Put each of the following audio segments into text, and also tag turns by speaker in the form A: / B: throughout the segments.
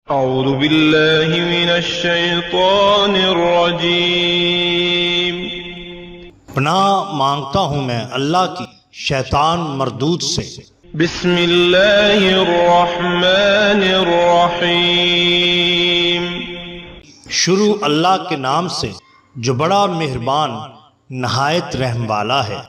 A: اعوذ باللہ من الشیطان الرجیم۔
B: پناہ مانگتا ہوں میں اللہ کی شیطان مردود سے۔
A: بسم اللہ الرحمن الرحیم۔
B: شروع اللہ کے نام سے جو بڑا مہربان نہایت رحم والا ہے۔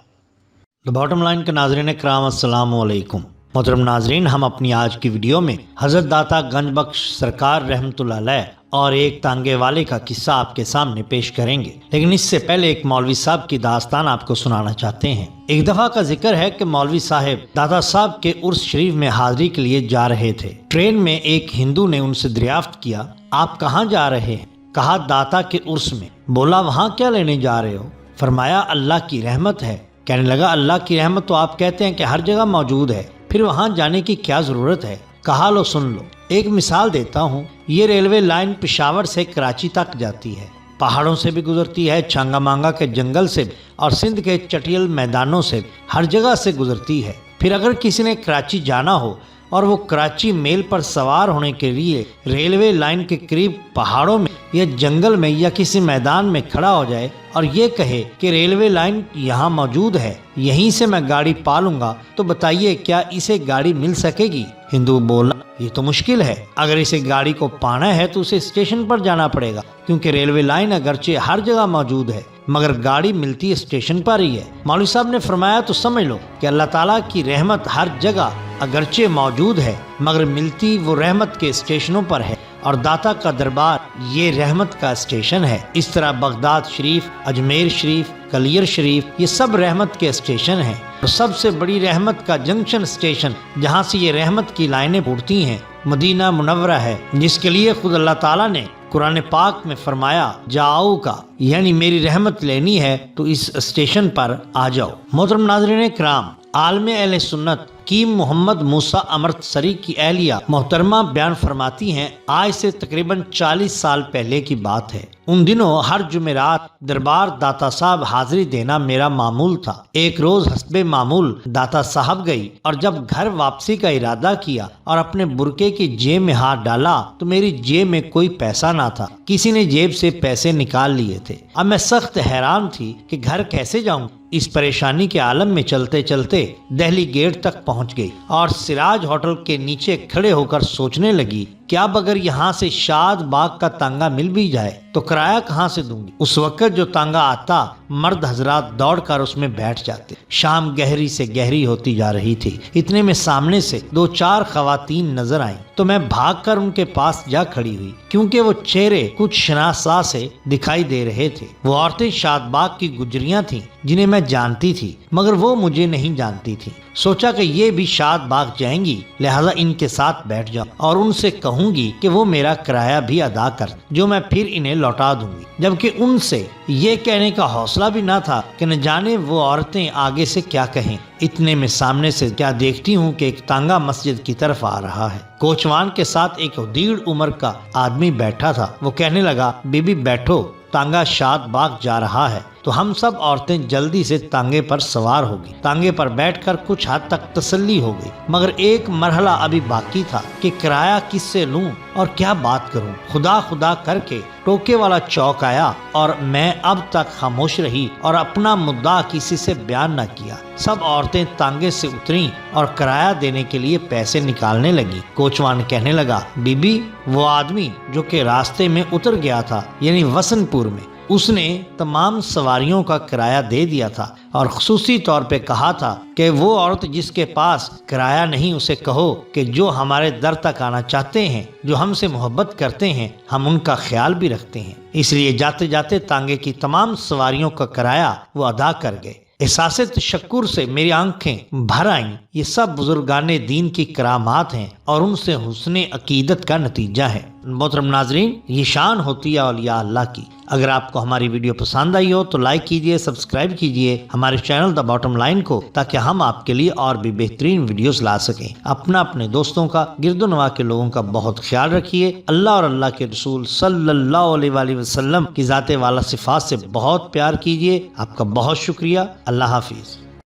B: باٹم لائن کے ناظرین کرام السلام علیکم۔ محترم ناظرین، ہم اپنی آج کی ویڈیو میں حضرت داتا گنج بخش سرکار رحمت اللہ علیہ اور ایک تانگے والے کا قصہ آپ کے سامنے پیش کریں گے، لیکن اس سے پہلے ایک مولوی صاحب کی داستان آپ کو سنانا چاہتے ہیں۔ ایک دفعہ کا ذکر ہے کہ مولوی صاحب داتا صاحب کے عرس شریف میں حاضری کے لیے جا رہے تھے۔ ٹرین میں ایک ہندو نے ان سے دریافت کیا، آپ کہاں جا رہے ہیں؟ کہا داتا کے عرس میں۔ بولا وہاں کیا لینے جا رہے ہو؟ فرمایا اللہ کی رحمت ہے۔ کہنے لگا اللہ کی رحمت تو آپ کہتے ہیں کہ ہر جگہ موجود ہے، پھر وہاں جانے کی کیا ضرورت ہے؟ کہا لو سن لو، ایک مثال دیتا ہوں۔ یہ ریلوے لائن پشاور سے کراچی تک جاتی ہے، پہاڑوں سے بھی گزرتی ہے، چھانگا مانگا کے جنگل سے اور سندھ کے چٹیل میدانوں سے، ہر جگہ سے گزرتی ہے۔ پھر اگر کسی نے کراچی جانا ہو اور وہ کراچی میل پر سوار ہونے کے لیے ریلوے لائن کے قریب پہاڑوں میں یا جنگل میں یا کسی میدان میں کھڑا ہو جائے اور یہ کہے کہ ریلوے لائن یہاں موجود ہے، یہیں سے میں گاڑی پالوں گا، تو بتائیے کیا اسے گاڑی مل سکے گی؟ ہندو بولا یہ تو مشکل ہے، اگر اسے گاڑی کو پانا ہے تو اسے اسٹیشن پر جانا پڑے گا، کیونکہ ریلوے لائن اگرچہ ہر جگہ موجود ہے مگر گاڑی ملتی اسٹیشن پر ہی ہے۔ مولوی صاحب نے فرمایا تو سمجھ لو کہ اللہ تعالیٰ کی رحمت ہر جگہ اگرچہ موجود ہے مگر ملتی وہ رحمت کے اسٹیشنوں پر ہے، اور داتا کا دربار یہ رحمت کا اسٹیشن ہے۔ اس طرح بغداد شریف، اجمیر شریف، کلیر شریف یہ سب رحمت کے اسٹیشن ہیں، اور سب سے بڑی رحمت کا جنکشن اسٹیشن جہاں سے یہ رحمت کی لائنیں اڑتی ہیں مدینہ منورہ ہے، جس کے لیے خود اللہ تعالیٰ نے قرآن پاک میں فرمایا جاؤ کا، یعنی میری رحمت لینی ہے تو اس اسٹیشن پر آ جاؤ۔ محترم ناظرین کرام، عالم اہل سنت حکیم محمد موسیٰ امرتسری کی اہلیہ محترمہ بیان فرماتی ہیں، آج سے تقریباً 40 سال پہلے کی بات ہے۔ ان دنوں ہر جمعرات دربار داتا صاحب حاضری دینا میرا معمول تھا۔ ایک روز حسب معمول داتا صاحب گئی اور جب گھر واپسی کا ارادہ کیا اور اپنے برقعے کی جیب میں ہاتھ ڈالا تو میری جیب میں کوئی پیسہ نہ تھا، کسی نے جیب سے پیسے نکال لیے تھے۔ اب میں سخت حیران تھی کہ گھر کیسے جاؤں۔ اس پریشانی کے عالم میں چلتے چلتے دہلی گیٹ تک پہنچ گئی اور سراج ہوٹل کے نیچے کھڑے ہو کر سوچنے لگی کہ اب اگر یہاں سے شاد باغ کا تانگا مل بھی جائے تو کرایہ کہاں سے دوں گی؟ اس وقت جو تانگا آتا مرد حضرات دوڑ کر اس میں بیٹھ جاتے۔ شام گہری سے گہری ہوتی جا رہی تھی، اتنے میں سامنے سے 2-4 خواتین نظر آئیں تو میں بھاگ کر ان کے پاس جا کھڑی ہوئی، کیونکہ وہ چہرے کچھ شناسا سے دکھائی دے رہے تھے۔ وہ عورتیں شاد باغ کی گجریاں تھیں جنہیں میں جانتی تھی مگر وہ مجھے نہیں جانتی تھی۔ سوچا کہ یہ بھی شاد باغ جائیں گی، لہذا ان کے ساتھ بیٹھ جاؤں اور ان سے کہوں گی کہ وہ میرا کرایہ بھی ادا کر، جو میں پھر انہیں لوٹا دوں گی۔ جبکہ ان سے یہ کہنے کا حوصلہ بھی نہ تھا کہ نہ جانے وہ عورتیں آگے سے کیا کہیں۔ اتنے میں سامنے سے کیا دیکھتی ہوں کہ ایک تانگا مسجد کی طرف آ رہا ہے۔ کوچوان کے ساتھ ایک دیڑھ عمر کا آدمی بیٹھا تھا۔ وہ کہنے لگا بی بی بیٹھو، تانگا شاد باغ جا رہا ہے۔ تو ہم سب عورتیں جلدی سے تانگے پر سوار ہو گئی۔ تانگے پر بیٹھ کر کچھ حد تک تسلی ہو گئی، مگر ایک مرحلہ ابھی باقی تھا کہ کرایہ کس سے لوں اور کیا بات کروں۔ خدا خدا کر کے ٹوکے والا چوک آیا اور میں اب تک خاموش رہی اور اپنا مدعا کسی سے بیان نہ کیا۔ سب عورتیں تانگے سے اتریں اور کرایہ دینے کے لیے پیسے نکالنے لگی۔ کوچوان کہنے لگا بی بی وہ آدمی جو کہ راستے میں اتر گیا تھا، یعنی وسن پور میں، اس نے تمام سواریوں کا کرایہ دے دیا تھا اور خصوصی طور پہ کہا تھا کہ وہ عورت جس کے پاس کرایہ نہیں اسے کہو کہ جو ہمارے در تک آنا چاہتے ہیں، جو ہم سے محبت کرتے ہیں، ہم ان کا خیال بھی رکھتے ہیں۔ اس لیے جاتے جاتے تانگے کی تمام سواریوں کا کرایہ وہ ادا کر گئے۔ احساس تشکر سے میری آنکھیں بھر آئیں۔ یہ سب بزرگان دین کی کرامات ہیں اور ان سے حسن عقیدت کا نتیجہ ہے۔ محترم ناظرین، یہ شان ہوتی ہے اولیاء اللہ کی۔ اگر آپ کو ہماری ویڈیو پسند آئی ہو تو لائک کیجئے، سبسکرائب کیجئے ہمارے چینل دا باٹم لائن کو، تاکہ ہم آپ کے لیے اور بھی بہترین ویڈیوز لا سکیں۔ اپنے دوستوں کا، گرد و نواح کے لوگوں کا بہت خیال رکھیے۔ اللہ اور اللہ کے رسول صلی اللہ علیہ وآلہ وسلم کی ذات والا صفات سے بہت پیار کیجئے۔ آپ کا بہت شکریہ۔ اللہ حافظ۔